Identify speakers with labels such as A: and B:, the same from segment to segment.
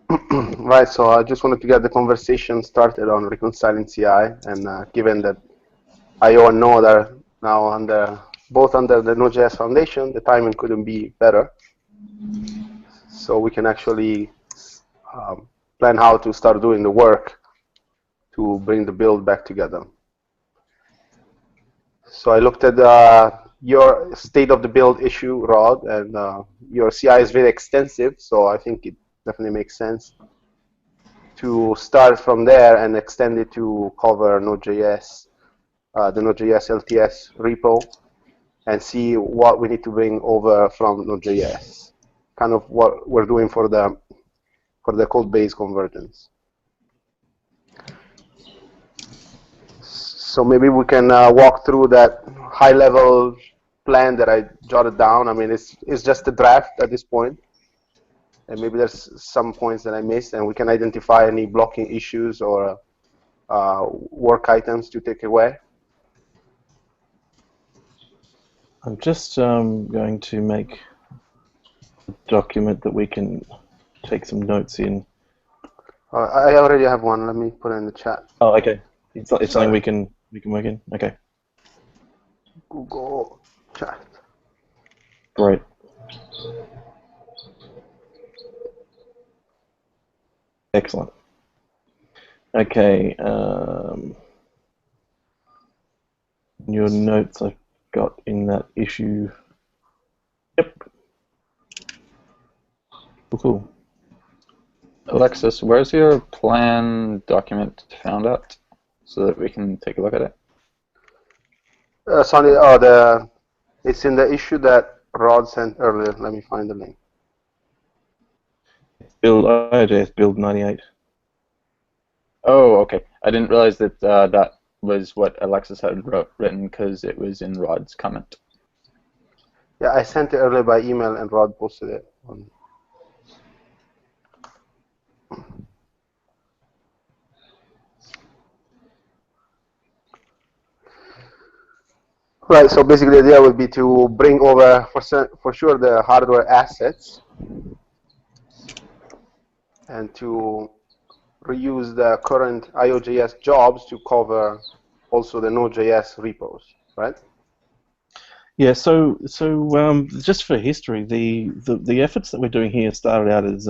A: Right, so I just wanted to get the conversation started on reconciling CI, and given that IO and Node are now both under the Node.js Foundation, the timing couldn't be better. So we can actually plan how to start doing the work to bring the build back together. So I looked at your state of the build issue, Rod, and your CI is very extensive, so I think it definitely makes sense to start from there and extend it to cover Node.js, the Node.js LTS repo, and see what we need to bring over from Node.js. Kind of what we're doing for the code base convergence. So maybe we can walk through that high-level plan that I jotted down. I mean, it's just a draft at this point, and maybe there's some points that I missed, and we can identify any blocking issues or work items to take away.
B: I'm just going to make a document that we can take some notes in.
A: I already have one. Let me put it in the chat.
B: Oh, okay. It's something we can work in. Okay.
A: Google Chat.
B: Great. Excellent. Okay. Your notes I've got in that issue. Yep. Cool.
C: Alexis, where's your plan document found at so that we can take a look at it?
A: Sonny, it's in the issue that Rod sent earlier. Let me find the link.
B: Build io.js build 98.
C: Oh, okay. I didn't realize that that was what Alexis had written because it was in Rod's comment.
A: Yeah, I sent it earlier by email and Rod posted it. Right, so basically the idea would be to bring over, for sure, the hardware assets and to reuse the current io.js jobs to cover also the Node.js repos, right?
B: Yeah, so just for history, the efforts that we're doing here started out as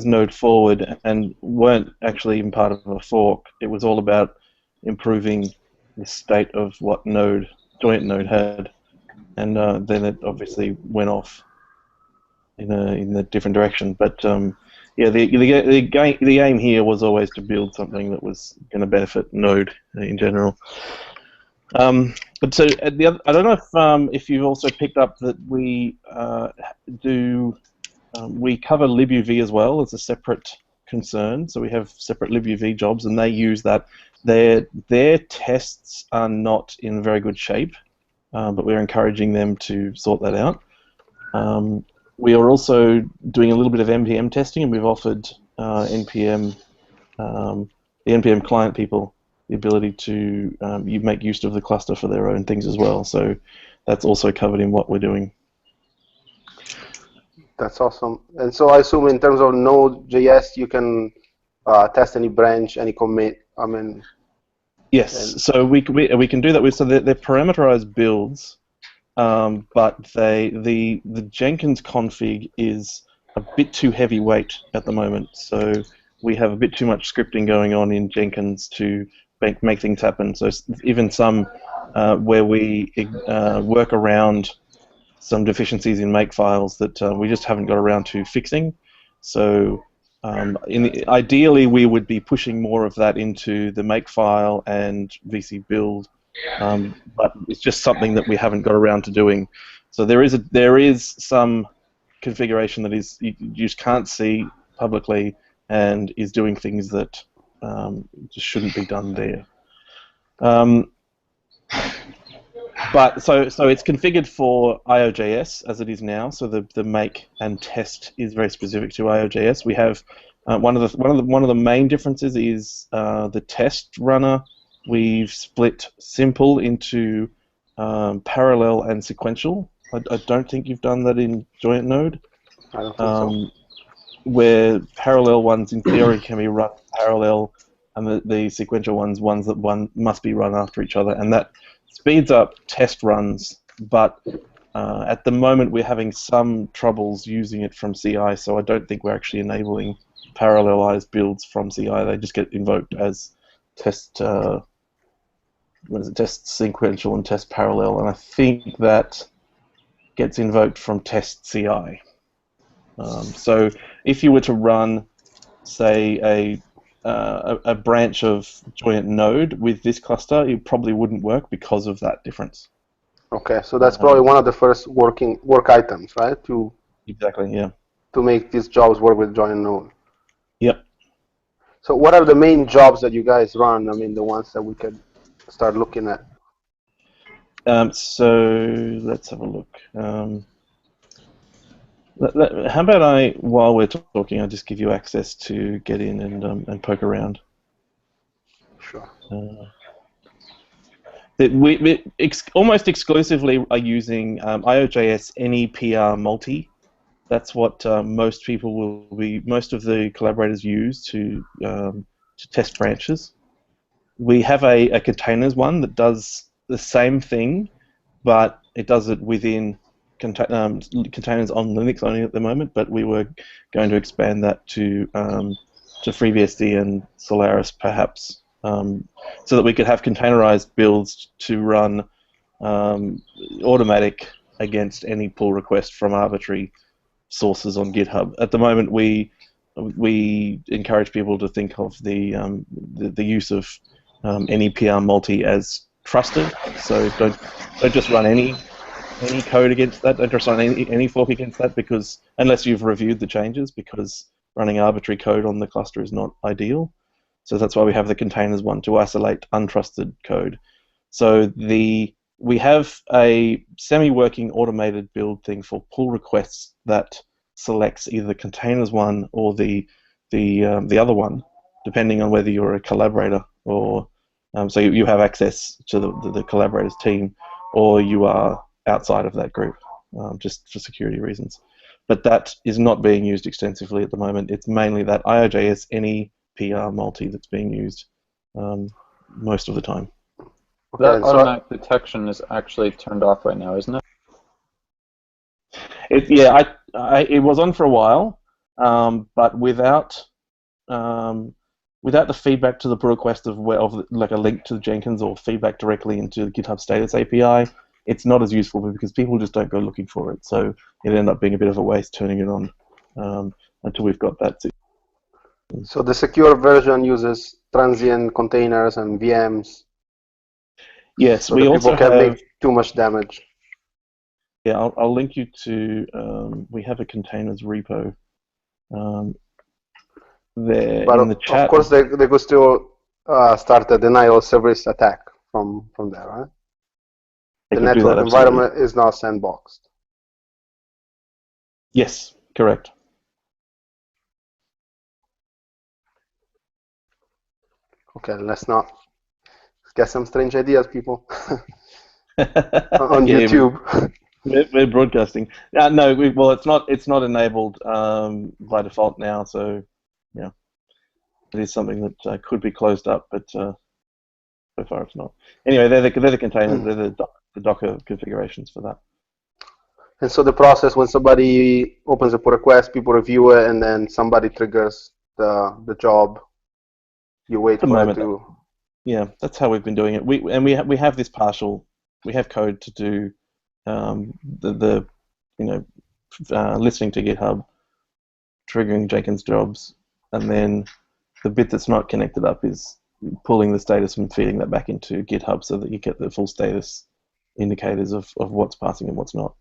B: Node Forward and weren't actually even part of a fork. It was all about improving the state of what joint Node had, and then it obviously went off in a different direction. But yeah, the aim here was always to build something that was going to benefit Node in general. But so I don't know if you've also picked up that we we cover libuv as well as a separate concern. So we have separate libuv jobs, and they use that. Their tests are not in very good shape, but we're encouraging them to sort that out. We are also doing a little bit of NPM testing, and we've offered the NPM client people the ability to make use of the cluster for their own things as well. So that's also covered in what we're doing.
A: That's awesome. And so I assume in terms of Node.js, you can test any branch, any commit. I mean,
B: yes. So we can do that. So they're parameterized builds, but the Jenkins config is a bit too heavyweight at the moment. So we have a bit too much scripting going on in Jenkins to make things happen. So even some where we work around some deficiencies in make files that we just haven't got around to fixing. So ideally we would be pushing more of that into the make file and VC build, but it's just something that we haven't got around to doing. So there is some configuration that you just can't see publicly and is doing things that just shouldn't be done there. But so it's configured for io.js as it is now. So the make and test is very specific to io.js. We have one of the main differences is the test runner. We've split simple into parallel and sequential. I don't think you've done that in Joint Node.
A: I don't think so.
B: where parallel ones in theory can be run parallel, and the sequential ones that one must be run after each other, and that speeds up test runs. But at the moment, we're having some troubles using it from CI, so I don't think we're actually enabling parallelized builds from CI. They just get invoked as test test sequential and test parallel, and I think that gets invoked from test CI. So if you were to run, say, a branch of joint node with this cluster, it probably wouldn't work because of that difference.
A: Okay, so that's probably one of the first work items, right?
B: Exactly, yeah.
A: To make these jobs work with join node.
B: Yep.
A: So what are the main jobs that you guys run? I mean, the ones that we could start looking at.
B: So let's have a look. How about while we're talking, I just give you access to get in and poke around.
A: Sure.
B: We almost exclusively are using io.js any PR multi. That's what most of the collaborators use to test branches. We have a containers one that does the same thing, but it does it within containers on Linux only at the moment. But we were going to expand that to FreeBSD and Solaris perhaps, so that we could have containerized builds to run automatic against any pull request from arbitrary sources on GitHub. At the moment, we encourage people to think of the use of any PR multi as trusted. So don't just run any code against that. Don't just run any fork against that, because unless you've reviewed the changes, because running arbitrary code on the cluster is not ideal. So that's why we have the containers one, to isolate untrusted code. So we have a semi-working automated build thing for pull requests that selects either the containers one or the other one, depending on whether you're a collaborator or so you have access to the collaborators team, or you are outside of that group, just for security reasons. But that is not being used extensively at the moment. It's mainly that io.js any PR multi that's being used most of the time.
A: Okay,
C: that automatic detection is actually turned off right now, isn't it?
B: It was on for a while, but without the feedback to the pull request of like a link to the Jenkins or feedback directly into the GitHub Status API, it's not as useful because people just don't go looking for it. So it ended up being a bit of a waste turning it on until we've got that.
A: So the secure version uses transient containers and VMs.
B: Yes,
A: so
B: we also
A: people can't
B: have.
A: make too much damage.
B: Yeah, I'll link you to. We have a containers repo. There
A: But
B: in the chat.
A: of course, they could still start a denial of service attack from there, right? The network environment is not sandboxed.
B: Yes, correct.
A: Okay, let's not get some strange ideas, people. On YouTube.
B: We're broadcasting. No, well, it's not enabled by default now, so yeah, it is something that could be closed up, but so far it's not. Anyway, they're the containers, they're the Docker configurations for that. And
A: so the process, when somebody opens a pull request, people review it, and then somebody triggers the job. You wait for it to.
B: Yeah, that's how we've been doing it. We have this partial. We have code to do listening to GitHub, triggering Jenkins jobs, and then the bit that's not connected up is pulling the status and feeding that back into GitHub so that you get the full status indicators of what's passing and what's not.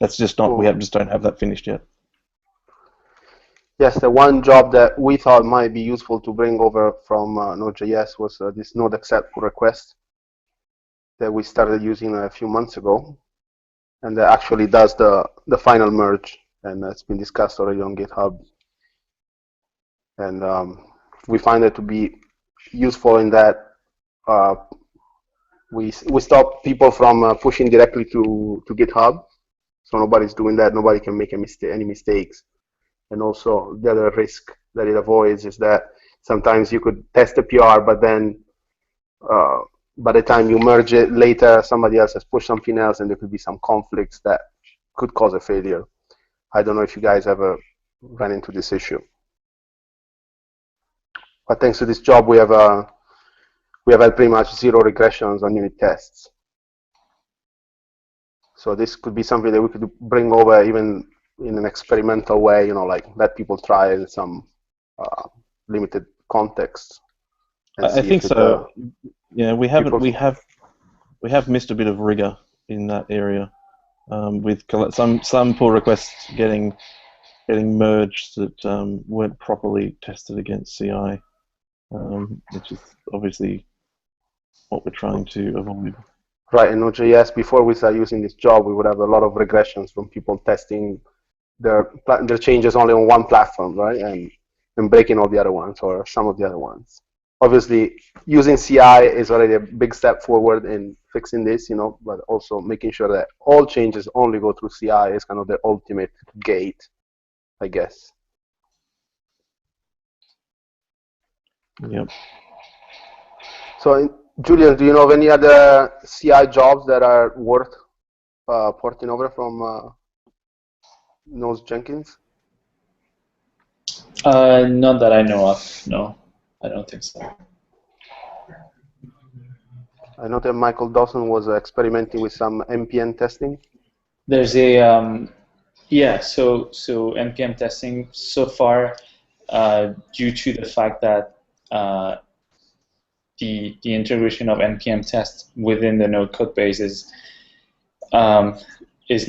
B: That's just not. Cool. We just don't have that finished yet.
A: Yes, the one job that we thought might be useful to bring over from Node.js was this node accept pull request that we started using a few months ago, and that actually does the final merge, and it's been discussed already on GitHub. And we find it to be useful in that we stop people from pushing directly to GitHub, so nobody's doing that. Nobody can make any mistakes. And also the other risk that it avoids is that sometimes you could test a PR, but then by the time you merge it later, somebody else has pushed something else, and there could be some conflicts that could cause a failure. I don't know if you guys ever ran into this issue. But thanks to this job, we have had pretty much 0 regressions on unit tests. So this could be something that we could bring over even in an experimental way, like let people try in some limited context.
B: I think so. Yeah, we have missed a bit of rigor in that area with some pull requests getting merged that weren't properly tested against CI, which is obviously what we're trying to avoid.
A: Right, in Node.js, before we start using this job, we would have a lot of regressions from people testing their changes only on one platform, right, and breaking all the other ones or some of the other ones. Obviously, using CI is already a big step forward in fixing this, but also making sure that all changes only go through CI is kind of the ultimate gate, I guess.
B: Yep.
A: So, Julian, do you know of any other CI jobs that are worth porting over from Node Jenkins?
D: None that I know of. No, I don't think so.
A: I know that Michael Dawson was experimenting with some NPM testing.
D: There's a yeah. So NPM testing so far, due to the fact that the integration of NPM tests within the Node code base is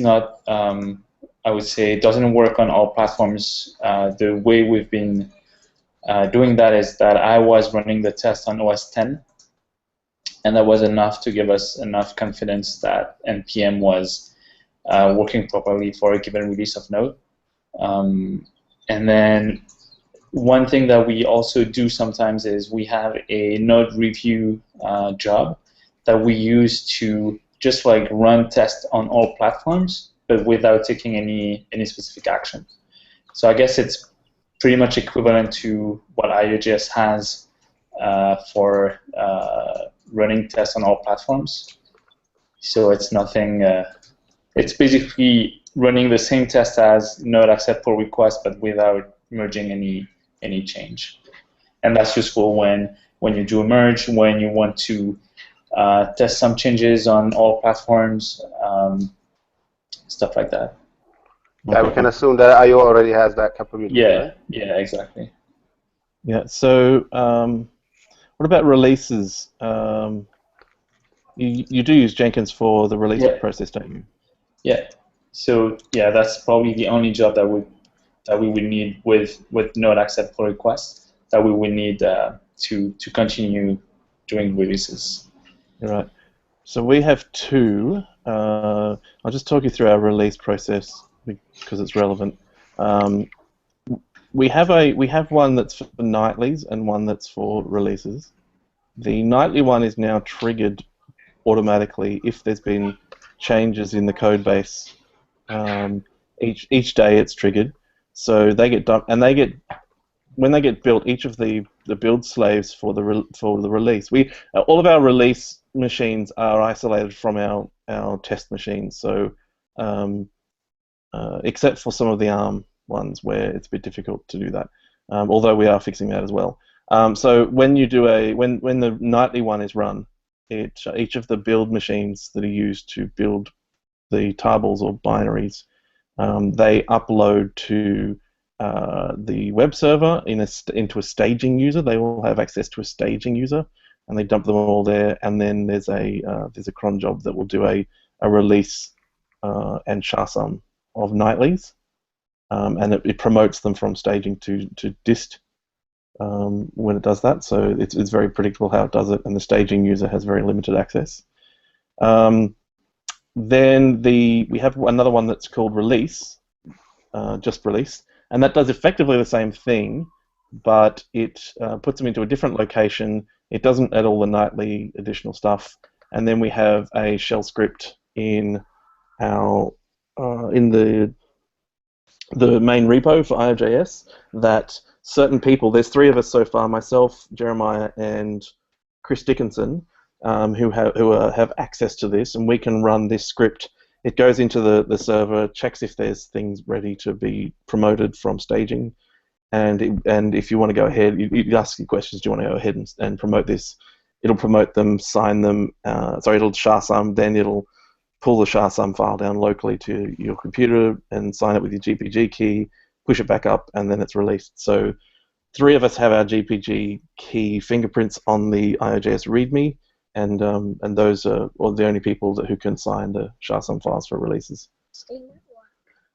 D: not, I would say, it doesn't work on all platforms. The way we've been doing that is that I was running the test on OS 10, and that was enough to give us enough confidence that NPM was working properly for a given release of Node. And then one thing that we also do sometimes is we have a Node review job that we use to just like run tests on all platforms, but without taking any specific action. So I guess it's pretty much equivalent to what io.js has for running tests on all platforms. So it's nothing. It's basically running the same test as Node accept pull request, but without merging any change. And that's useful when you do a merge, when you want to test some changes on all platforms, stuff like that.
A: Yeah, we can assume that IO already has that capability.
D: Yeah,
A: right?
D: yeah, exactly.
B: Yeah. So, what about releases? You do use Jenkins for the release process, don't you?
D: Yeah. So yeah, that's probably the only job that we would need with Node accept pull request, that we would need to continue doing releases.
B: Right. So we have two. I'll just talk you through our release process because it's relevant. We have one that's for nightlies and one that's for releases. The nightly one is now triggered automatically if there's been changes in the code base. Each day it's triggered, so they get done, and when they get built, each of the build slaves for the release. All of our release machines are isolated from our test machines. So except for some of the ARM ones where it's a bit difficult to do that. Although we are fixing that as well. So when you do when the nightly one is run, each of the build machines that are used to build the tables or binaries, they upload to the web server into a staging user. They will have access to a staging user, and they dump them all there. And then there's a cron job that will do a release and charsum of nightlies, and it promotes them from staging to dist when it does that. So it's very predictable how it does it, and the staging user has very limited access. Then we have another one that's called release, just release, and that does effectively the same thing, but it puts them into a different location. It doesn't add all the nightly additional stuff, and then we have a shell script in our the main repo for io.js that certain people, there's 3 of us so far, myself, Jeremiah, and Chris Dickinson, who have access to this, and we can run this script. It goes into the server, checks if there's things ready to be promoted from staging, and if you want to go ahead, you ask your questions, do you want to go ahead and promote this? It'll promote them, sign them, it'll char sum, then it'll pull the char-sum file down locally to your computer and sign it with your GPG key, push it back up, and then it's released. So 3 of us have our GPG key fingerprints on the io.js README, and those are the only people who can sign the char-sum files for releases.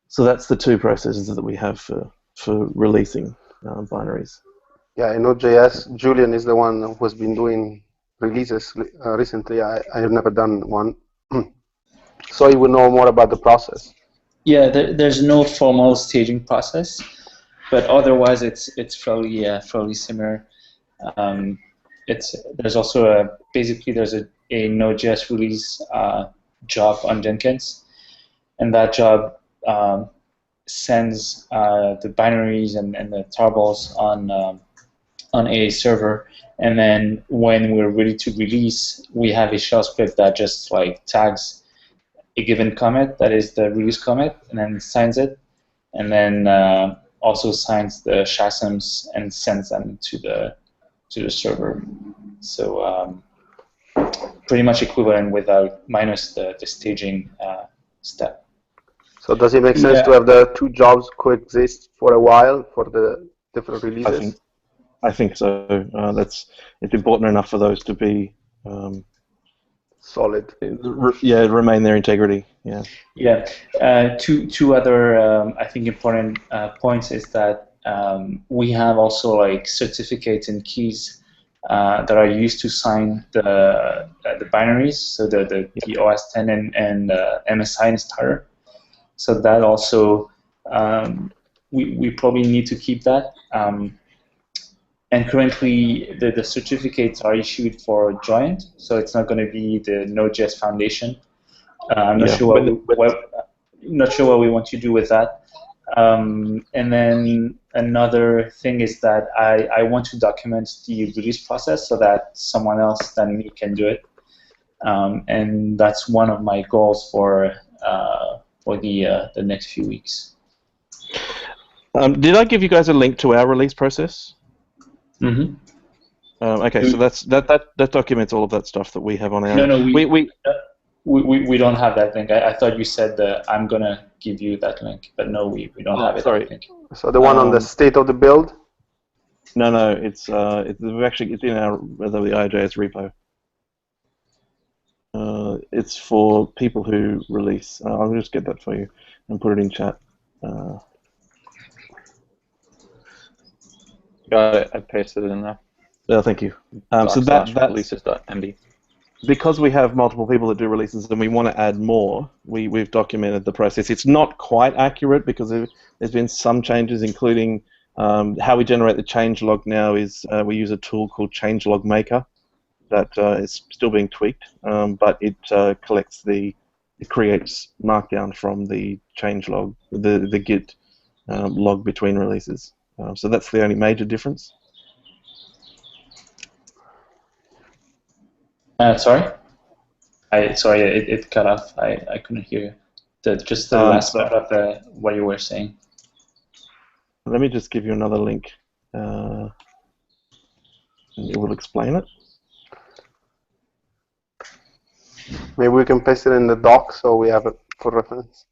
B: So that's the 2 processes that we have for releasing binaries.
A: Yeah, in Node.js, Julian is the one who has been doing releases recently. I have never done one. So you will know more about the process.
D: Yeah, there's no formal staging process, but otherwise it's fairly similar. There's also basically there's a Node.js release job on Jenkins, and that job sends the binaries and the tarballs on a server, and then when we're ready to release, we have a shell script that just like tags a given commit, that is the release commit, and then signs it, and then also signs the chasms and sends them to the server. So pretty much equivalent without minus the staging step.
A: So does it make sense to have the 2 jobs coexist for a while for the different releases?
B: I think so. It's important enough for those to be
A: solid.
B: Remain their integrity. Yeah.
D: Yeah. Two other I think important points is that we have also like certificates and keys that are used to sign the binaries, so the OS 10 and MSI and starter. So that also we probably need to keep that. And currently, the certificates are issued for joint, so it's not going to be the Node.js Foundation. I'm not sure what we want to do with that. And then another thing is that I want to document the release process so that someone else than me can do it. And that's one of my goals for the next few weeks.
B: Did I give you guys a link to our release process?
D: Mm-hmm.
B: Okay, so that documents all of that stuff that we have on our.
D: No, we don't have that link. I thought you said that I'm gonna give you that link, but no, we don't have it.
B: Sorry.
A: So the one on the state of the build.
B: No, it's in our the io.js repo. It's for people who release. I'll just get that for you and put it in chat.
C: Got it. I pasted it in there.
B: Yeah, thank you. So that's
C: releases.md.
B: Because we have multiple people that do releases and we want to add more, we've documented the process. It's not quite accurate because there's been some changes, including how we generate the changelog now is we use a tool called Flagmaker that is still being tweaked, but it creates markdown from the changelog, the Git log between releases. So that's the only major difference.
D: Sorry, it cut off. I couldn't hear you. Just the last part of what you were saying.
B: Let me just give you another link. And it will explain it.
A: Maybe we can paste it in the doc so we have it for reference.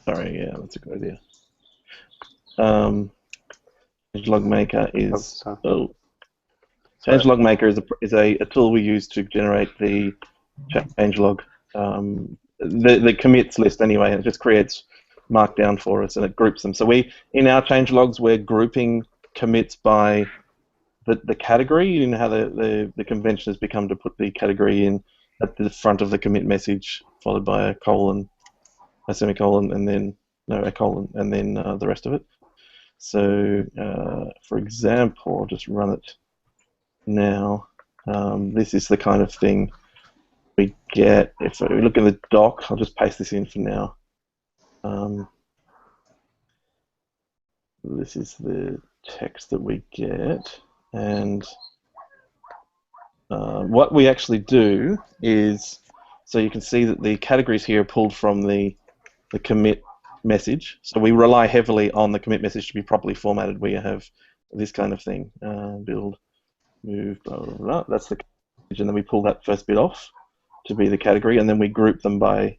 B: Sorry, yeah, that's a good idea. Flagmaker is Flagmaker is a tool we use to generate the changelog, the commits list anyway, and it just creates markdown for us and it groups them. So in our changelogs we're grouping commits by the category. You know how the convention has become to put the category in at the front of the commit message, followed by a colon, a semicolon, and then a colon, and then the rest of it. So, for example, I'll just run it now. This is the kind of thing we get if we look at the doc. I'll just paste this in for now. this is the text that we get, and what we actually do is, so you can see that the categories here are pulled from the commit message. So we rely heavily on the commit message to be properly formatted. We have this kind of thing, build, move, blah, blah, blah. That's the message, and then we pull that first bit off to be the category, and then we group them by.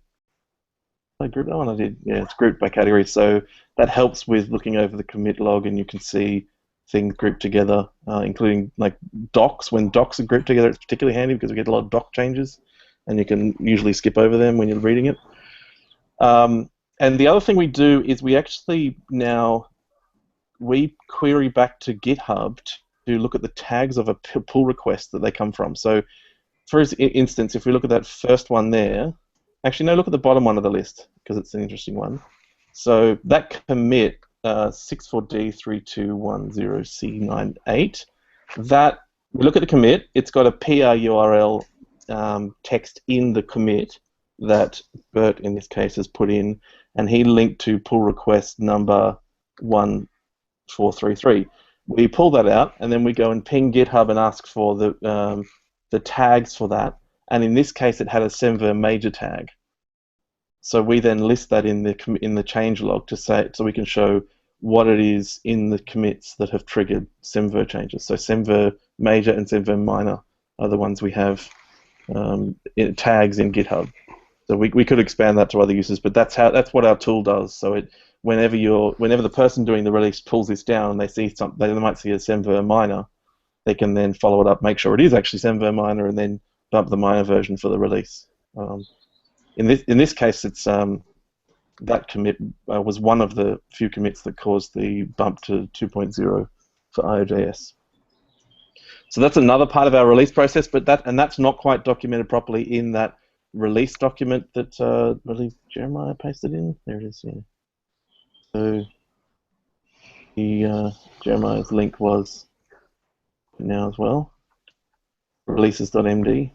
B: I grouped that one. I did. Yeah, it's grouped by category. So that helps with looking over the commit log, and you can see things grouped together, including like docs. When docs are grouped together, it's particularly handy because we get a lot of doc changes, and you can usually skip over them when you're reading it. And the other thing we do is we actually now query back to GitHub to look at the tags of a pull request that they come from. So, for instance, if we look at that first one there, actually no, look at the bottom one of the list because it's an interesting one. So that commit 64D3210C98. That we look at the commit. It's got a PR URL text in the commit that Bert in this case has put in, and he linked to pull request number 1433. We pull that out, and then we go and ping GitHub and ask for the tags for that. And in this case, it had a semver major tag. So we then list that in the change log to say, so we can show what it is in the commits that have triggered semver changes. So semver major and semver minor are the ones we have tags in GitHub. So we could expand that to other uses, but that's what our tool does. So whenever the person doing the release pulls this down and they see something, they might see a semver minor, they can then follow it up, make sure it is actually semver minor, and then bump the minor version for the release. In this case, it's that commit was one of the few commits that caused the bump to 2.0 for io.js. So that's another part of our release process, but that's not quite documented properly in that release document that I believe Jeremiah pasted in. There it is. Yeah. So Jeremiah's link was now as well. Releases.md.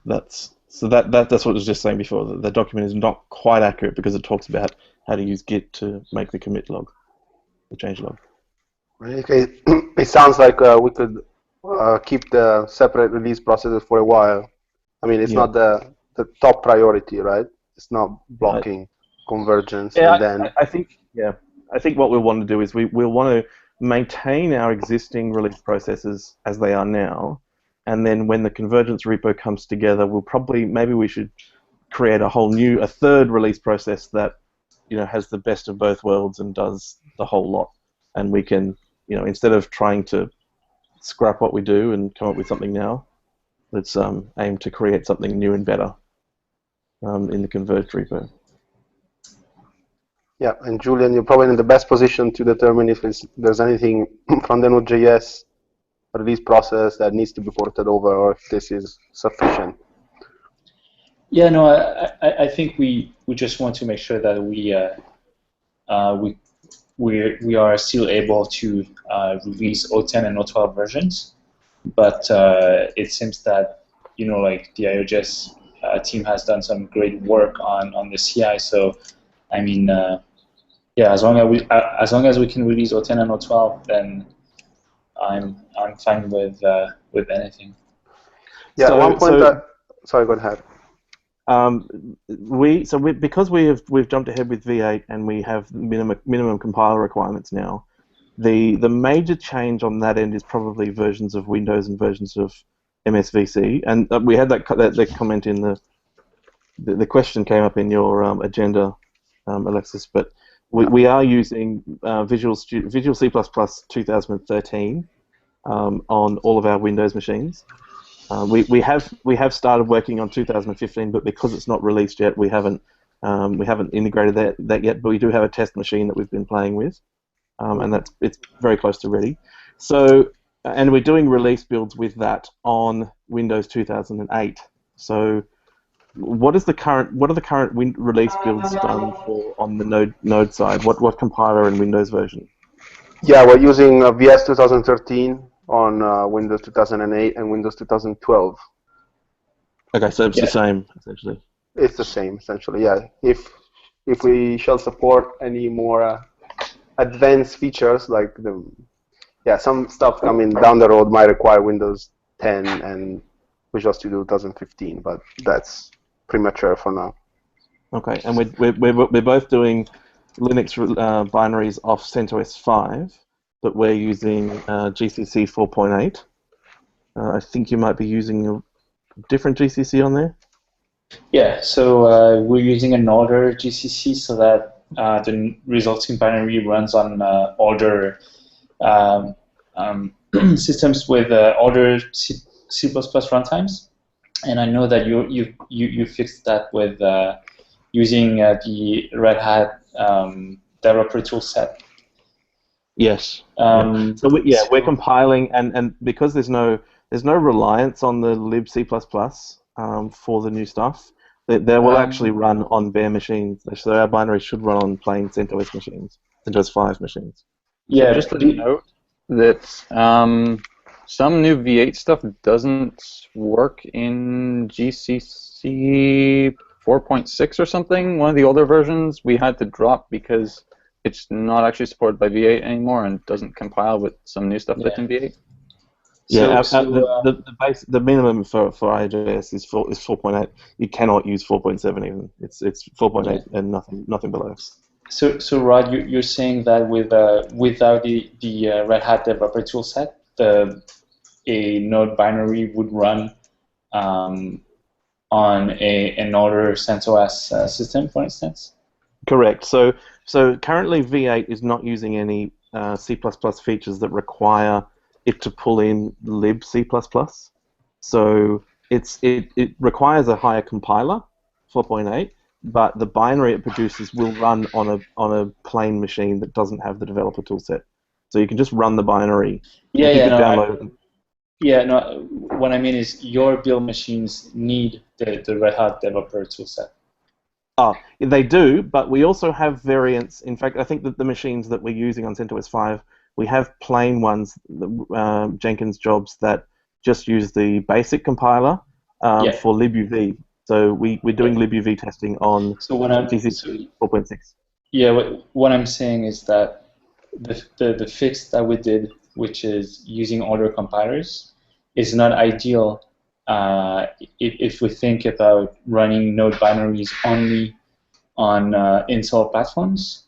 B: That's what I was just saying before. The document is not quite accurate because it talks about how to use Git to make the commit log, the change log.
A: Okay, it sounds like we could keep the separate release processes for a while. I mean, it's not the top priority, right? It's not blocking convergence,
B: yeah,
A: and then
B: I think what we'll want to do is we'll want to maintain our existing release processes as they are now, and then when the convergence repo comes together, maybe we should create a third release process that has the best of both worlds and does the whole lot, and we can instead of trying to scrap what we do and come up with something now, let's aim to create something new and better in the converged repo.
A: Yeah, and Julian, you're probably in the best position to determine if there's anything from the Node.js release process that needs to be ported over, or if this is sufficient.
D: Yeah, no, I think we just want to make sure that we are still able to release 0.10 and 0.12 versions, but it seems that like the io.js team has done some great work on the CI. So I mean, yeah, as long as we can release 0.10 and 0.12, then I'm fine with anything.
A: Yeah, one point. Sorry, go ahead.
B: Because we've jumped ahead with V8 and we have minimum compiler requirements now, the major change on that end is probably versions of Windows and versions of MSVC, and we had that comment in the question came up in your agenda, Alexis, but we are using Visual C++ 2013 on all of our Windows machines. We have started working on 2015, but because it's not released yet, we haven't integrated that yet. But we do have a test machine that we've been playing with, and it's very close to ready. So, and we're doing release builds with that on Windows 2008. So, what are the current release builds done for on the Node side? What compiler and Windows version?
A: Yeah, we're using VS 2013 on Windows 2008 and Windows 2012.
B: Okay, so it's the same essentially.
A: It's the same essentially. Yeah. If if we shall support any more advanced features, like some stuff coming down the road might require Windows 10 and Visual Studio 2015, but that's premature for now.
B: Okay, and we're both doing Linux binaries off CentOS 5, but we're using GCC 4.8. I think you might be using a different GCC on there.
D: Yeah, so we're using an older GCC so that the resulting binary runs on older systems with older C++ runtimes. And I know that you fixed that with using the Red Hat developer toolset.
B: Yes. So we're compiling, and because there's no reliance on the lib C++ for the new stuff, they will actually run on bare machines. So our binary should run on plain CentOS machines, CentOS 5 machines.
C: Yeah, so just a note that some new V8 stuff doesn't work in GCC 4.6 or something. One of the older versions we had to drop because it's not actually supported by V8 anymore and doesn't compile with some new stuff that's in V8.
B: Yeah, the minimum for io.js is 4.8. You cannot use 4.7 even. It's 4.8 and nothing below.
D: So Rod, you're saying that without the Red Hat developer toolset, a node binary would run on an older CentOS system, for instance?
B: Correct. So currently V8 is not using any C++ features that require it to pull in lib C++. So it requires a higher compiler, 4.8, but the binary it produces will run on a plain machine that doesn't have the developer toolset. So you can just run the binary.
D: What I mean is your build machines need the Red Hat developer toolset.
B: They do, but we also have variants. In fact, I think that the machines that we're using on CentOS 5, we have plain ones, Jenkins jobs, that just use the basic compiler for libuv. So we're doing libuv testing on GCC 4.6.
D: Yeah, what I'm saying is that the fix that we did, which is using older compilers, is not ideal if we think about running node binaries only on Intel platforms.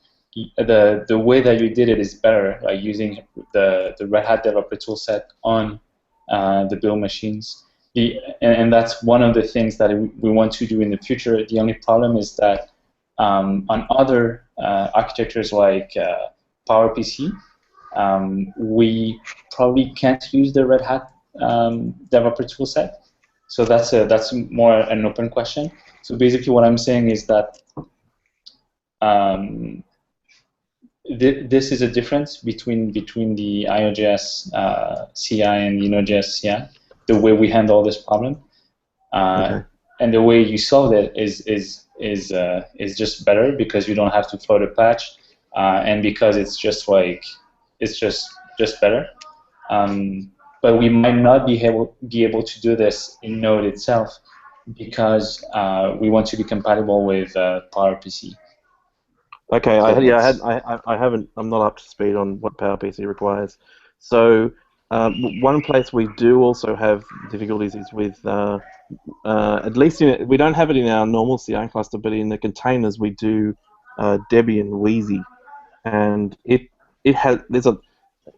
D: The way that you did it is better, like using the Red Hat developer toolset on the build machines. And that's one of the things that we want to do in the future. The only problem is that on other architectures like PowerPC, we probably can't use the Red Hat developer toolset. So that's more an open question. So basically what I'm saying is that this is a difference between the io.js CI and the Node.js CI, the way we handle this problem, and the way you solve it is just better because you don't have to float a patch, and because it's just better. But we might not be able to do this in Node itself because we want to be compatible with PowerPC.
B: Okay, I haven't. I'm not up to speed on what PowerPC requires. So one place we do also have difficulties is with at least we don't have it in our normal CI cluster, but in the containers we do Debian Wheezy, and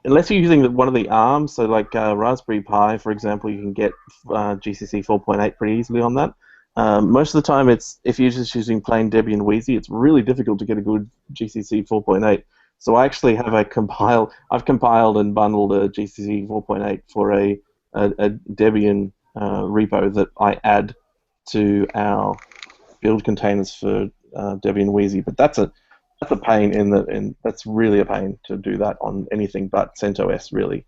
B: unless you're using one of the ARMs, so like Raspberry Pi, for example, you can get GCC 4.8 pretty easily on that. Most of the time, if you're just using plain Debian Wheezy, it's really difficult to get a good GCC 4.8. So I actually have I've compiled and bundled a GCC 4.8 for a Debian repo that I add to our build containers for Debian Wheezy. But that's a pain and that's really a pain to do that on anything but CentOS, really.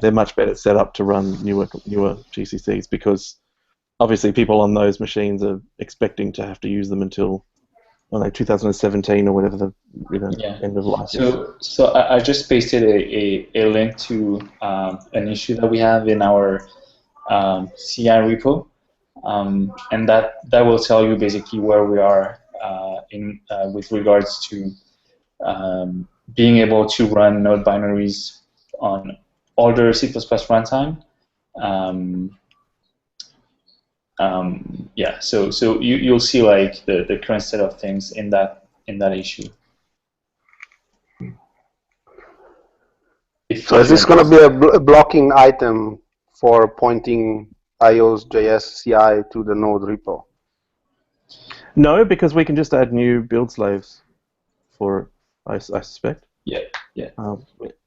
B: They're much better set up to run newer GCCs because obviously people on those machines are expecting to have to use them until 2017 or whatever the end of life is.
D: So I just pasted a link to an issue that we have in our CI repo, and that will tell you basically where we are with regards to being able to run node binaries on older C++ runtime. Yeah, so you'll see like the current state of things in that issue.
A: So is this going to be a blocking item for pointing io.js CI to the node repo?
B: No, because we can just add new build slaves for it, I suspect.
D: Yeah, yeah.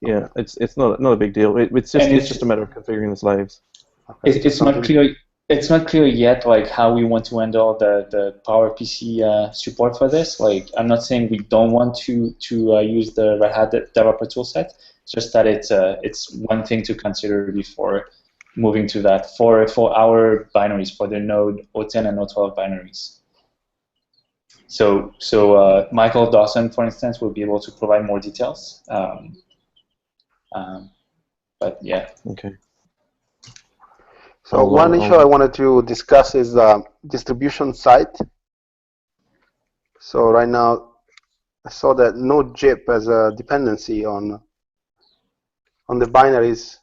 B: Yeah, it's not a big deal. It's just a matter of configuring the slaves.
A: Okay.
D: It's not clear. It's not clear yet, like how we want to handle the PowerPC support for this. Like, I'm not saying we don't want to use the Red Hat developer toolset. It's just that it's one thing to consider before moving to that for our binaries, for the Node 010 and Node 12 binaries. So Michael Dawson, for instance, will be able to provide more details. But yeah.
B: Okay.
A: So one issue I wanted to discuss is distribution site. So right now, I saw that Node.js has a dependency on the binaries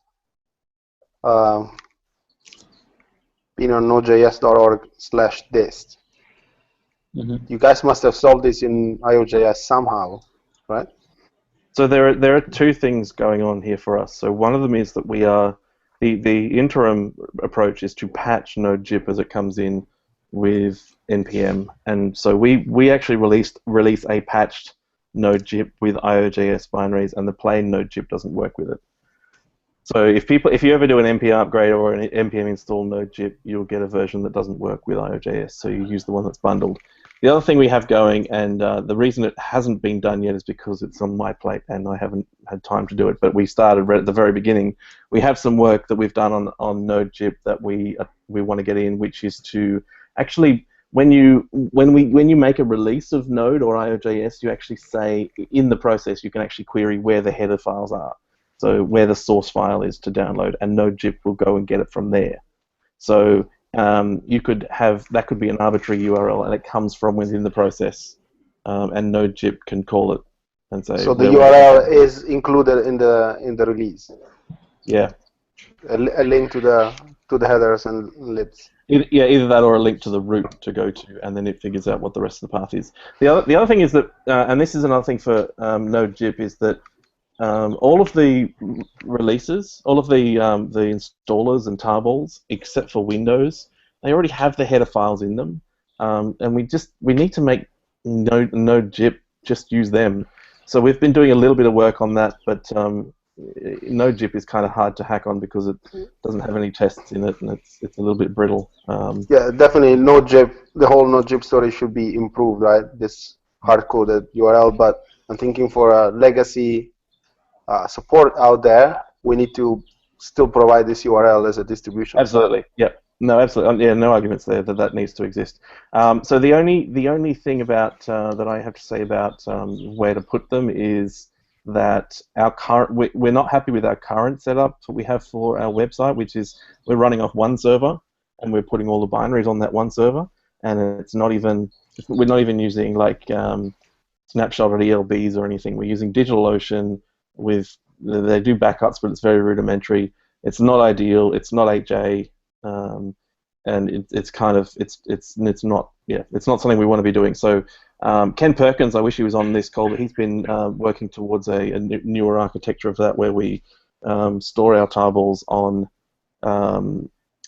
A: being on nodejs.org/dist. You guys must have solved this in io.js somehow, right?
B: So there are two things going on here for us. So one of them is that we are the interim approach is to patch Node.js as it comes in with npm, and so we actually release a patched Node.js with io.js binaries, and the plain Node.js doesn't work with it. So if you ever do an npm upgrade or an npm install Node.js, you'll get a version that doesn't work with io.js. So you use the one that's bundled. The other thing we have going, and the reason it hasn't been done yet is because it's on my plate and I haven't had time to do it. But we started right at the very beginning. We have some work that we've done on Node.js that we want to get in, which is to actually when you make a release of Node or io.js, you actually say in the process you can actually query where the header files are. So where the source file is to download, and Node.js will go and get it from there. So you could have that could be an arbitrary URL, and it comes from within the process, and Node.js can call it and say.
A: So the URL is included in the release.
B: Yeah.
A: A link to the headers and libs.
B: Either that or a link to the root to go to, and then it figures out what the rest of the path is. The other thing is that, and this is another thing for Node.js, is that all of the releases, all of the installers and tarballs, except for Windows, they already have the header files in them, and we need to make Node.js just use them. So we've been doing a little bit of work on that, but Node.js is kind of hard to hack on because it doesn't have any tests in it, and it's a little bit brittle.
A: Yeah, definitely Node.js. The whole Node.js story should be improved, right? This hard-coded URL, but I'm thinking for a legacy support out there, we need to still provide this URL as a distribution.
B: Absolutely. Yeah. No, absolutely. Yeah, no arguments there that needs to exist. So the only thing about that I have to say about where to put them is that we're not happy with our current setup that we have for our website, which is we're running off one server and we're putting all the binaries on that one server, and we're not even using like snapshot or ELBs or anything. We're using DigitalOcean. They do backups, but it's very rudimentary. It's not ideal. It's not 8J, and it's not something we want to be doing. So Ken Perkins, I wish he was on this call, but he's been working towards a newer architecture of that, where we store our tarballs on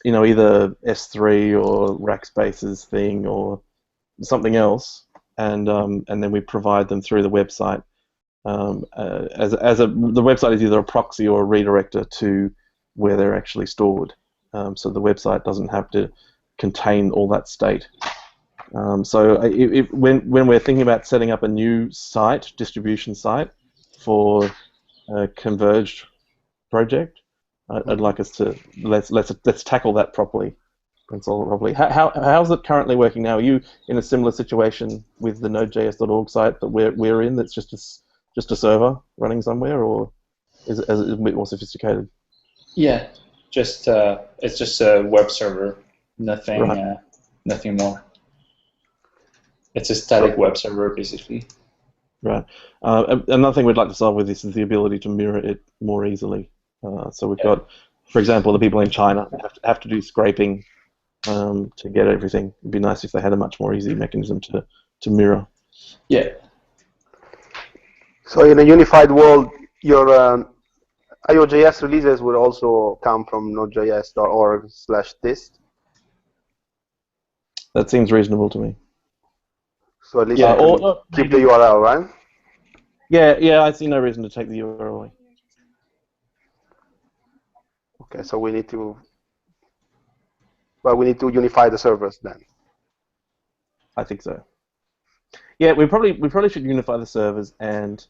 B: either S3 or Rackspace's thing or something else, and then we provide them through the website. The website is either a proxy or a redirector to where they're actually stored, so the website doesn't have to contain all that state. So when we're thinking about setting up a new distribution site for a converged project, I'd like us to let's tackle that properly and solve it properly. How's it currently working now? Are you in a similar situation with the nodejs.org site that we're in? That's just a server running somewhere, or is it a bit more sophisticated?
D: Yeah, it's just a web server, nothing,
B: Right.
D: Nothing more. It's a static web server, basically.
B: Right. Another thing we'd like to solve with this is the ability to mirror it more easily. So we've got, for example, the people in China have to do scraping to get everything. It'd be nice if they had a much more easy mechanism to mirror.
D: Yeah.
A: So in a unified world, your io.js releases will also come from node.js.org/dist.
B: That seems reasonable to me.
A: So at least you can keep the URL, right?
B: Yeah, I see no reason to take the URL away.
A: Okay, so we need to, well, we need to unify the servers then.
B: I think so. Yeah, we probably should unify the servers and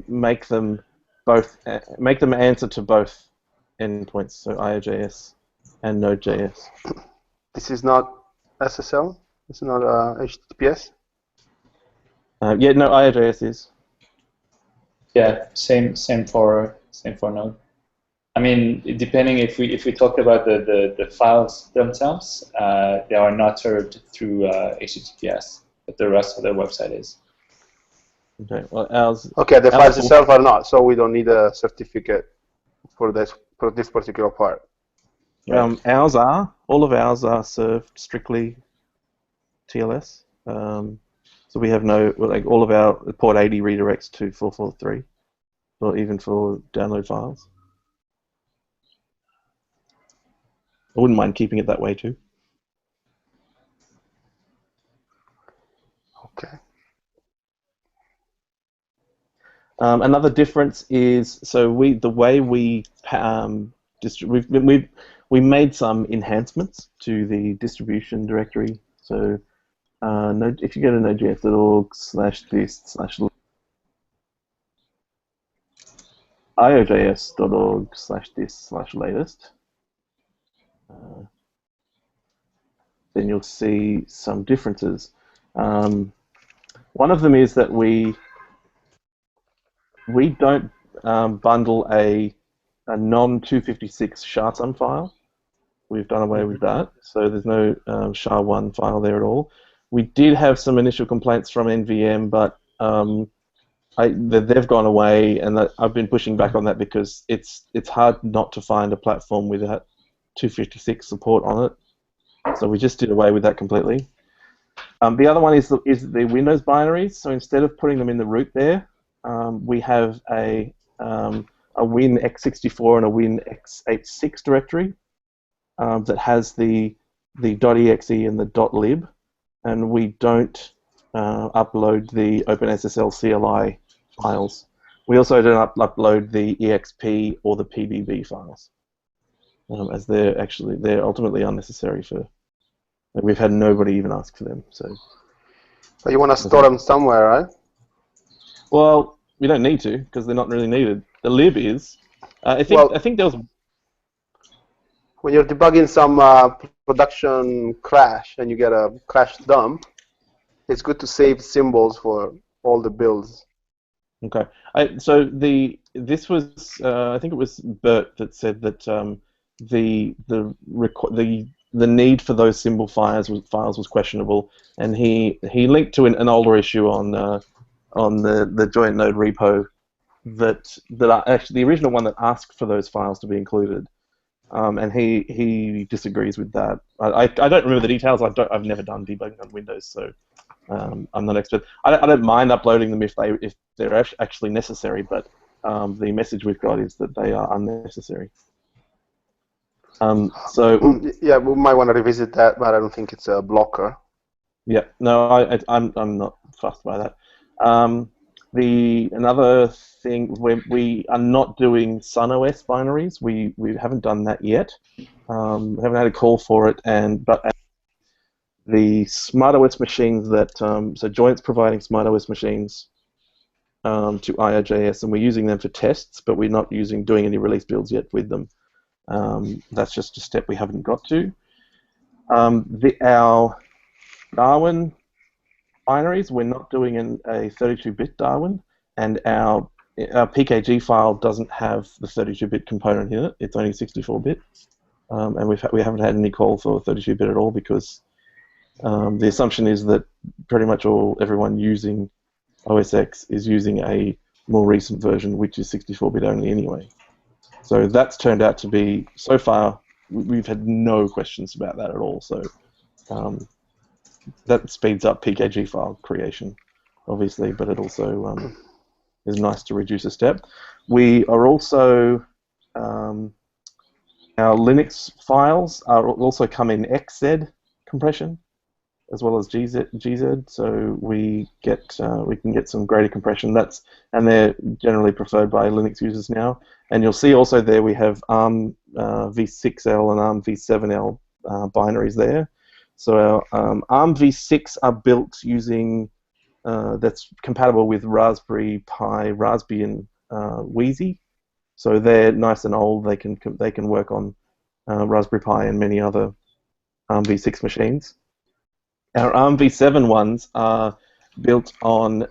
B: make them answer to both endpoints, so io.js and node.js.
A: This is not SSL. It's not HTTPS.
B: Yeah, no, io.js is.
D: Yeah, same for Node. I mean, depending if we talk about the files themselves, they are not served through HTTPS, but the rest of the website is.
B: Okay, well, ours.
A: Okay, the files itself are not, so we don't need a certificate for this particular part.
B: Right. Ours are. All of ours are served strictly TLS. So we have no, like, all of our port 80 redirects to 443, or even for download files. I wouldn't mind keeping it that way too.
A: Okay.
B: Another difference is, so the way we we made some enhancements to the distribution directory. So if you go to node.js.org/dist/ io.js.org/dist/latest, then you'll see some differences. One of them is that we don't bundle a non-256 SHA-SUM file. We've done away with that, so there's no SHA-1 file there at all. We did have some initial complaints from NVM, but they've gone away, and I've been pushing back on that because it's hard not to find a platform without 256 support on it. So we just did away with that completely. The other one is the Windows binaries. So instead of putting them in the root there, we have a Win x64 and a Win x86 directory that has the .exe and the .lib, and we don't upload the OpenSSL CLI files. We also don't upload the EXP or the PBB files, as they're ultimately unnecessary for. We've had nobody even ask for them. So.
A: But you want to store them somewhere, right?
B: Well, we don't need to because they're not really needed. The lib is. I think there was.
A: When you're debugging some production crash and you get a crash dump, it's good to save symbols for all the builds.
B: Okay. This was I think it was Bert that said that the need for those symbol files was questionable, and he linked to an older issue on the joint node repo that actually the original one that asked for those files to be included, and he disagrees with that. I don't remember the details. I've never done debugging on Windows, so I'm not an expert. I don't mind uploading them if they're actually necessary, but the message we've got is that they are unnecessary.
A: Yeah, we might want to revisit that, but I don't think it's a blocker.
B: Yeah, no, I'm not fussed by that. Another thing, we are not doing SunOS binaries. We haven't done that yet. We haven't had a call for it, but the SmartOS machines that so Joint's providing SmartOS machines to io.js, and we're using them for tests, but we're not doing any release builds yet with them. That's just a step we haven't got to. Our Darwin binaries, we're not doing a 32-bit Darwin, and our PKG file doesn't have the 32-bit component in it. It's only 64-bit, and we haven't had any call for 32-bit at all because The assumption is that pretty much everyone using OS X is using a more recent version, which is 64-bit only anyway. So that's turned out to be, so far, we've had no questions about that at all. So that speeds up PKG file creation, obviously, but it also is nice to reduce a step. We are also, our Linux files also come in XZ compression as well as GZ, so we can get some greater compression. And they're generally preferred by Linux users now. And you'll see also there we have ARM v6L and ARM v7L binaries there. So our ARM v6 are built using that's compatible with Raspberry Pi, Raspbian Wheezy. So they're nice and old. They can work on Raspberry Pi and many other ARM v6 machines. Our ARM v7 ones are built on.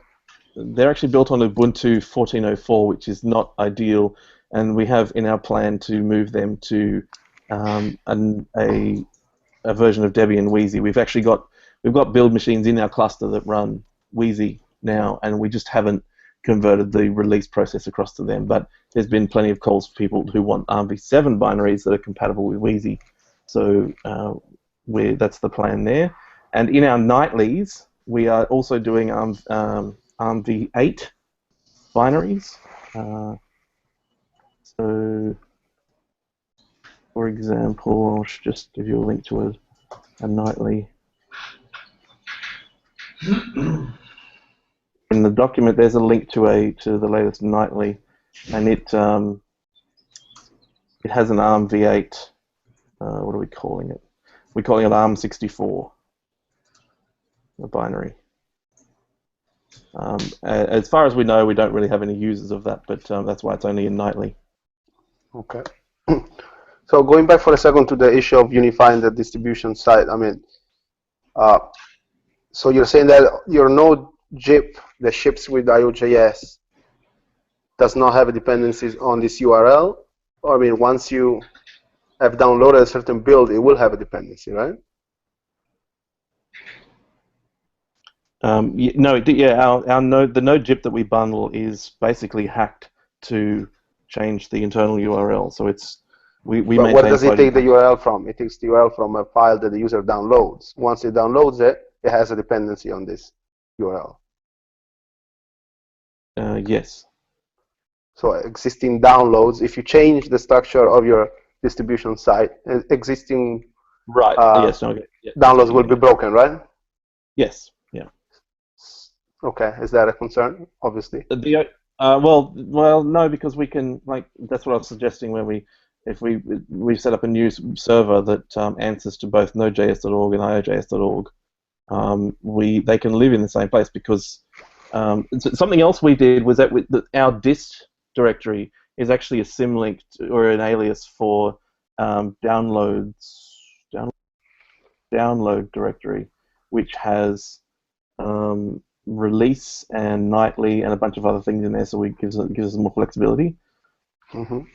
B: They're actually built on Ubuntu 14.04, which is not ideal, and we have in our plan to move them to a version of Debian Wheezy. We've got build machines in our cluster that run Wheezy now, and we just haven't converted the release process across to them. But there's been plenty of calls for people who want ARM v7 binaries that are compatible with Wheezy. So that's the plan there. And in our nightlies, we are also doing ARM v8 binaries. So, for example, I'll just give you a link to a nightly. In the document, there's a link to the latest nightly, and it has an ARM v8. What are we calling it? We're calling it ARM64, a binary. As far as we know, we don't really have any users of that, but that's why it's only in nightly.
A: Okay. So going back for a second to the issue of unifying the distribution side, I mean, so you're saying that your node zip that ships with io.js does not have dependencies on this URL? Or I mean, once you have downloaded a certain build, it will have a dependency, right?
B: No, our node, the node zip that we bundle is basically hacked to change the internal URL. So it's we
A: But where does it take the URL from? It takes the URL from a file that the user downloads. Once it downloads it, it has a dependency on this URL.
B: Yes.
A: So existing downloads, if you change the structure of your distribution site, existing
B: yes, no,
A: downloads will be broken, right?
B: Yes. Yeah.
A: Okay. Is that a concern? Obviously.
B: Well, no, because we can that's what I was suggesting when if we set up a new server that answers to both Node.js.org and io.js.org, they can live in the same place because something else we did was that our dist directory is actually a symlink or an alias for download directory, which has release and nightly and a bunch of other things in there, so it gives us more flexibility.
A: Mm-hmm.
B: What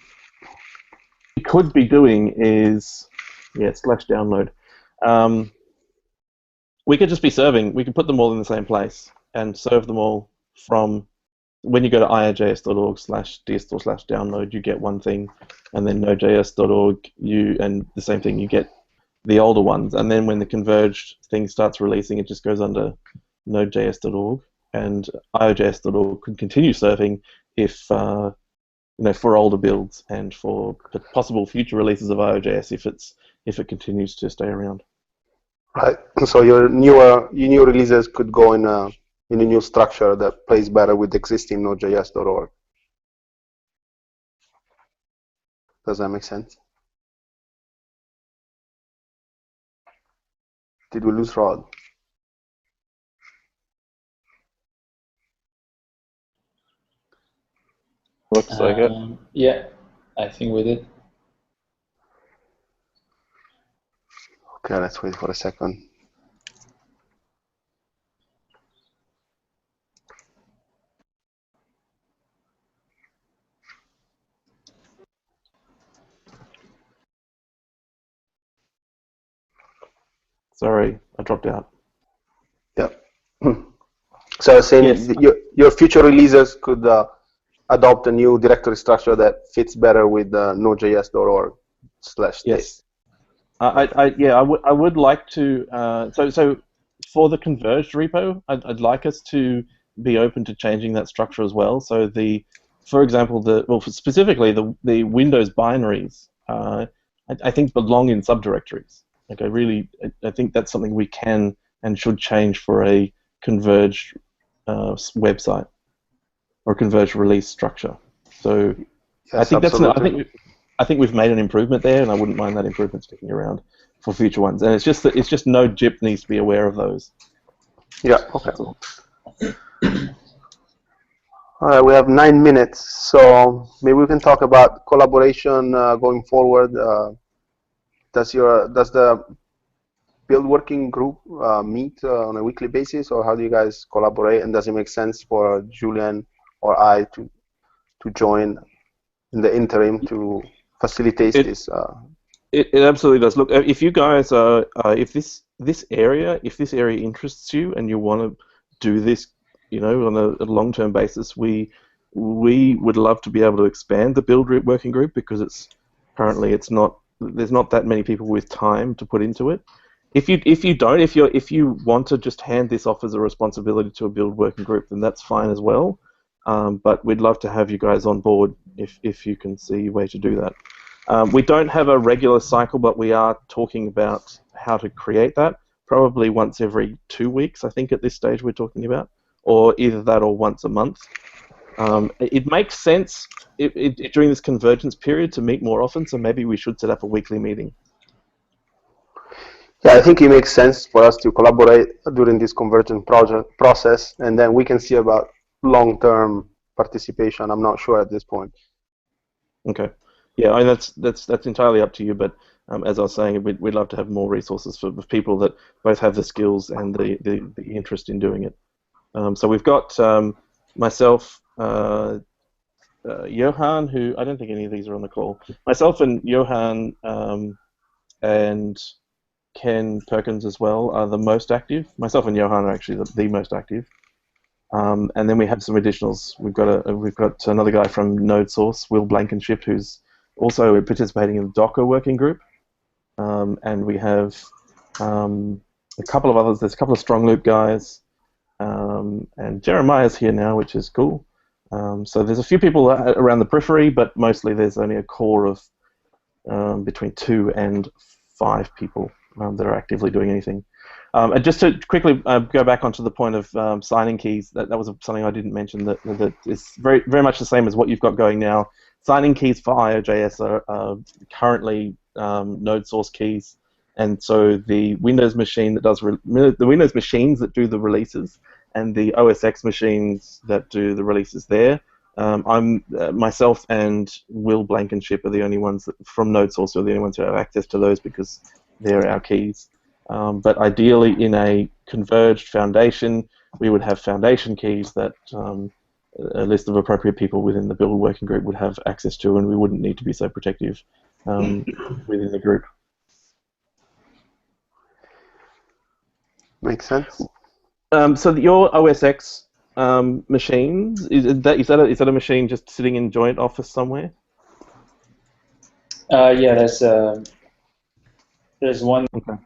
B: we could be doing is /download. We could just be serving. We could put them all in the same place and serve them all from. When you go to io.js.org/dist or /download, you get one thing, and then node.js.org, and the same thing, you get the older ones, and then when the converged thing starts releasing, it just goes under node.js.org, and io.js.org can continue serving if for older builds and for possible future releases of io.js if it continues to stay around.
A: Right. So your new releases could go in a new structure that plays better with existing node.js.org. Does that make sense? Did we lose Rod?
B: Looks like it.
D: Yeah, I think we did.
A: Okay, let's wait for a second.
B: Sorry, I dropped out.
A: Yeah. So I was saying
B: Yes.
A: your future releases could adopt a new directory structure that fits better with node.js.org/test.
B: Yes. I would like to. So for the converged repo, I'd like us to be open to changing that structure as well. So for example, specifically the Windows binaries, I think belong in subdirectories. Like I think that's something we can and should change for a converged website or converged release structure. So
A: Yes,
B: I think
A: absolutely.
B: I think we've made an improvement there, and I wouldn't mind that improvement sticking around for future ones. And it's just Node JIP needs to be aware of those.
A: Yeah. Okay.
B: That's all.
A: All right, we have 9 minutes, so maybe we can talk about collaboration going forward. Does the Build working group meet on a weekly basis, or how do you guys collaborate? And does it make sense for Julian or I to join in the interim to facilitate this?
B: It absolutely does. Look, if you guys are, if this area interests you and you want to do this, on a long-term basis, we would love to be able to expand the Build working group because currently there's not that many people with time to put into it. If you want to just hand this off as a responsibility to a Build working group, then that's fine as well. But we'd love to have you guys on board if you can see a way to do that. We don't have a regular cycle, but we are talking about how to create that, probably once every 2 weeks, I think at this stage we're talking about, or either that or once a month. It makes sense during this convergence period to meet more often, so maybe we should set up a weekly meeting.
A: Yeah, I think it makes sense for us to collaborate during this convergence process, and then we can see about long-term participation. I'm not sure at this point.
B: Okay. Yeah, I mean, that's entirely up to you, but as I was saying, we'd love to have more resources for people that both have the skills and the interest in doing it. So we've got myself, Johan, who I don't think any of these are on the call. Myself and Johan and Ken Perkins as well are the most active. Myself and Johan are actually the most active. And then we have some additionals. We've got another guy from NodeSource, Will Blankenship, who's also participating in the Docker working group. And we have a couple of others. There's a couple of Strong Loop guys. And Jeremiah's here now, which is cool. So there's a few people around the periphery, but mostly there's only a core of between 2 and 5 people that are actively doing anything. And just to quickly go back onto the point of signing keys, that was something I didn't mention that is very, very much the same as what you've got going now. Signing keys for io.js are currently node source keys, and so the Windows machine that does the Windows machines that do the releases and the OS X machines that do the releases there. Myself and Will Blankenship are the only ones from NodeSource are the only ones who have access to those because they're our keys. But ideally, in a converged foundation, we would have foundation keys that a list of appropriate people within the Build working group would have access to, and we wouldn't need to be so protective within the group.
A: Makes sense.
B: So your OS X machines, is that a machine just sitting in joint office somewhere?
D: Yeah, there's one.
B: Okay.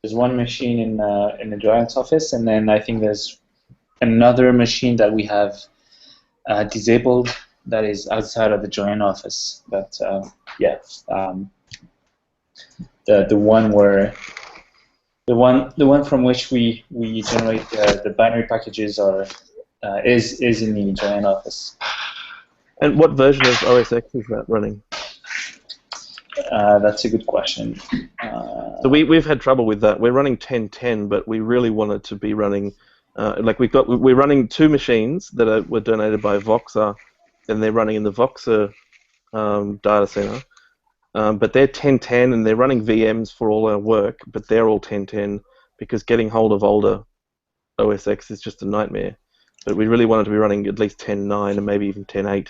D: There's one machine in the Giants office, and then I think there's another machine that we have disabled that is outside of the Giant office. But yeah, the one from which we generate the binary packages is in the Giant office.
B: And what version of OS X is that running?
D: That's a good question.
B: So we've had trouble with that. We're running 10.10, but we really want it to be running. We're running 2 machines that were donated by Voxer, and they're running in the Voxer data center. But they're 10.10, and they're running VMs for all our work, but they're all 10.10 because getting hold of older OS X is just a nightmare. But we really wanted to be running at least 10.9 and maybe even 10.8.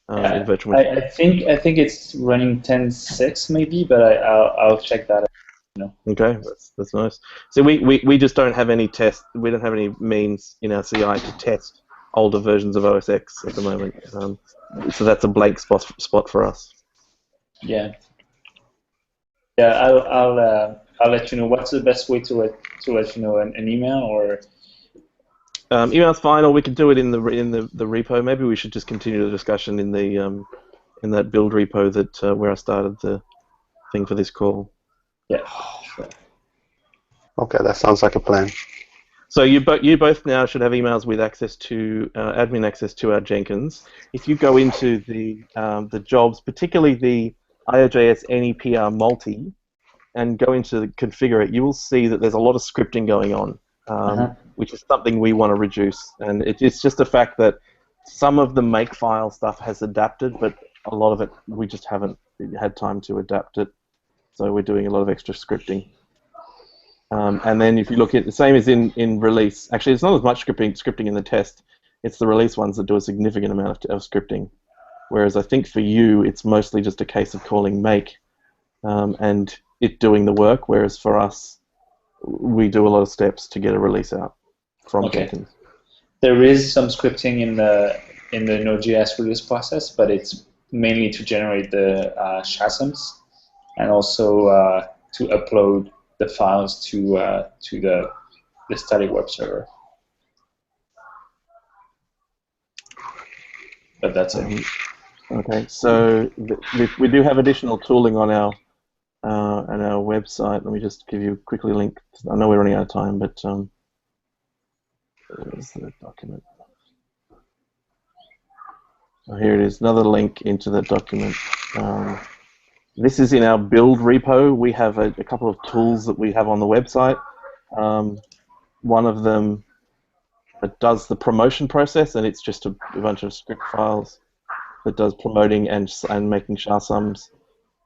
B: In virtual machine.
D: I think it's running 10.6 maybe, but I'll check that out.
B: Okay, that's nice. So we just don't have any test. We don't have any means in our CI to test older versions of OS X at the moment. So that's a blank spot for us.
D: Yeah. Yeah, I'll let you know. What's the best way to let you know? An email or?
B: Email's fine, or we could do it in the repo. Maybe we should just continue the discussion in the in that build repo that where I started the thing for this call.
D: Yeah. Sure.
A: Okay, that sounds like a plan.
B: So you both now should have emails with access to admin access to our Jenkins. If you go into the jobs, particularly the io.js NEPR multi, and go into configure it, you will see that there's a lot of scripting going on, which is something we want to reduce. And it's just the fact that some of the makefile stuff has adapted, but a lot of it we just haven't had time to adapt it. So we're doing a lot of extra scripting. And then if you look at the same as in release, actually it's not as much scripting in the test, it's the release ones that do a significant amount of scripting. Whereas I think for you it's mostly just a case of calling make and it doing the work, whereas for us we do a lot of steps to get a release out from Jenkins.
D: There is some scripting in the Node.js release process, but it's mainly to generate the chasms and also to upload the files to the static web server. But that's it.
B: Okay, so we do have additional tooling on our website. Let me just give you quickly a link. I know we're running out of time, but where's the document? Oh, here it is. Another link into the document. This is in our build repo. We have a couple of tools that we have on the website. One of them does the promotion process, and it's just a bunch of script files that does promoting and making SHA-sums.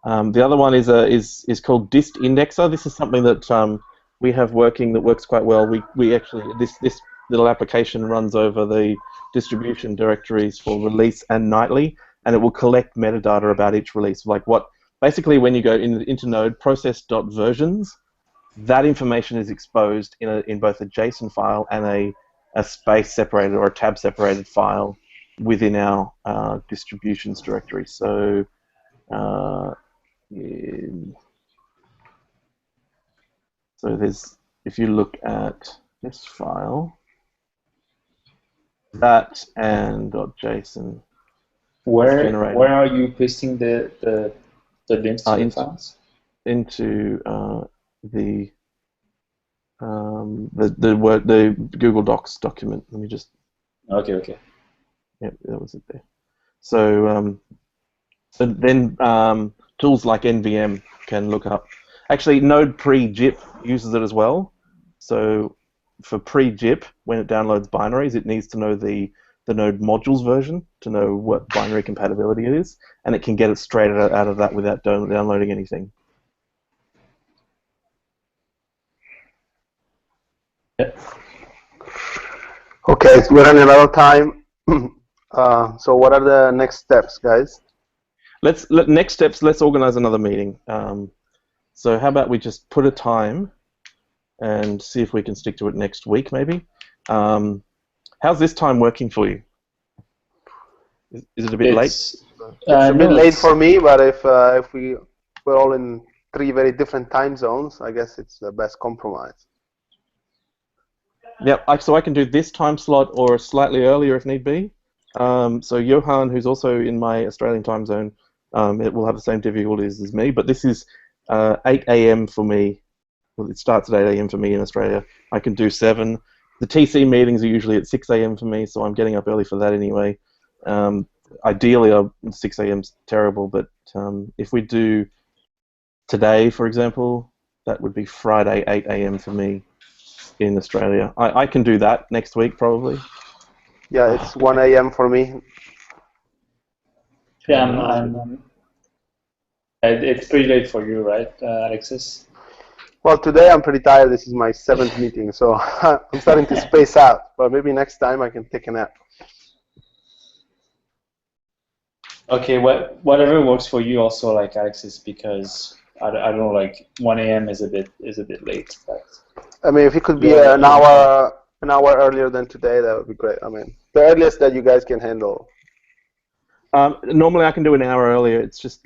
B: The other one is called dist indexer. This is something that we have working that works quite well. We actually this little application runs over the distribution directories for release and nightly, and it will collect metadata about each release. Like basically when you go into Node process.versions, that information is exposed in both a JSON file and a space separated or a tab separated file within our distributions directory. So there's, if you look at this file, that and .json.
D: Where are you pasting the links to the files?
B: Into the Google Docs document. Let me just.
D: Okay.
B: Yep, that was it there. So then tools like NVM can look up. Actually, Node pre-JIP uses it as well. So for pre-JIP, when it downloads binaries, it needs to know the Node modules version to know what binary compatibility it is, and it can get it straight out of that without downloading anything.
D: Yep.
A: Okay, so we're running out of time. So what are the next steps, guys?
B: Next steps. Let's organize another meeting. So how about we just put a time and see if we can stick to it next week, maybe. How's this time working for you? Is it a bit late?
A: It's a bit late for me, but if we're all in 3 very different time zones, I guess it's the best compromise.
B: Yep, so I can do this time slot or slightly earlier if need be. So Johan, who's also in my Australian time zone, it will have the same difficulties as me, but this is 8 a.m. for me. Well, it starts at 8 a.m. for me in Australia. I can do 7. The TC meetings are usually at 6 a.m. for me, so I'm getting up early for that anyway. Ideally, 6 a.m. is terrible, but if we do today, for example, that would be Friday, 8 a.m. for me in Australia. I can do that next week, probably.
A: Yeah, it's 1 a.m. for me.
D: Yeah, it's pretty late for you, right, Alexis?
A: Well, today I'm pretty tired. This is my 7th meeting, so I'm starting to space out. But maybe next time I can take a nap.
D: Okay, whatever works for you also, like Alexis, because I don't know, like 1 a.m. is a bit late. But
A: I mean, if it could be
D: Yeah,
A: an hour earlier than today, that would be great. I mean, the earliest that you guys can handle.
B: Normally I can do an hour earlier. It's just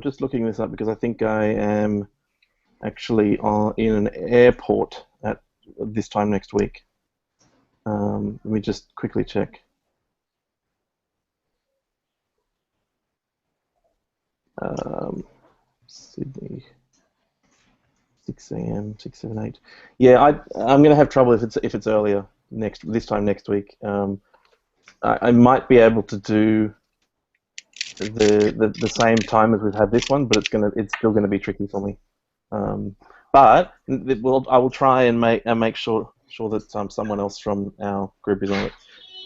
B: just looking this up because I think I am actually in an airport at this time next week. Let me just quickly check. Sydney, 6 a.m., 6, 7, 8. Yeah, I'm going to have trouble if it's earlier this time next week. I might be able to do the same time as we've had this one, but it's still gonna be tricky for me. But I will try and make sure that someone else from our group is on it.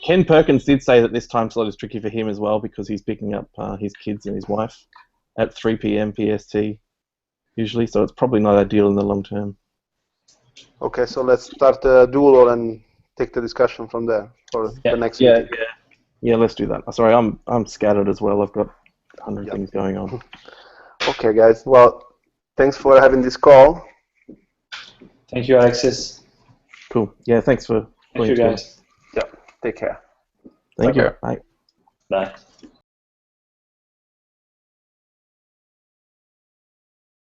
B: Ken Perkins did say that this time slot is tricky for him as well because he's picking up his kids and his wife at 3 p.m. PST usually, so it's probably not ideal in the long term.
A: Okay, so let's start the duel and take the discussion from there for the next meeting.
B: Yeah, let's do that. Sorry, I'm scattered as well. I've got 100 things going on.
A: Okay, guys. Well, thanks for having this call.
D: thank you, Alexis.
B: Cool. Yeah, thanks for
D: Thank you, guys.
A: Yeah. Take care.
B: Thank you. Bye.
D: Bye.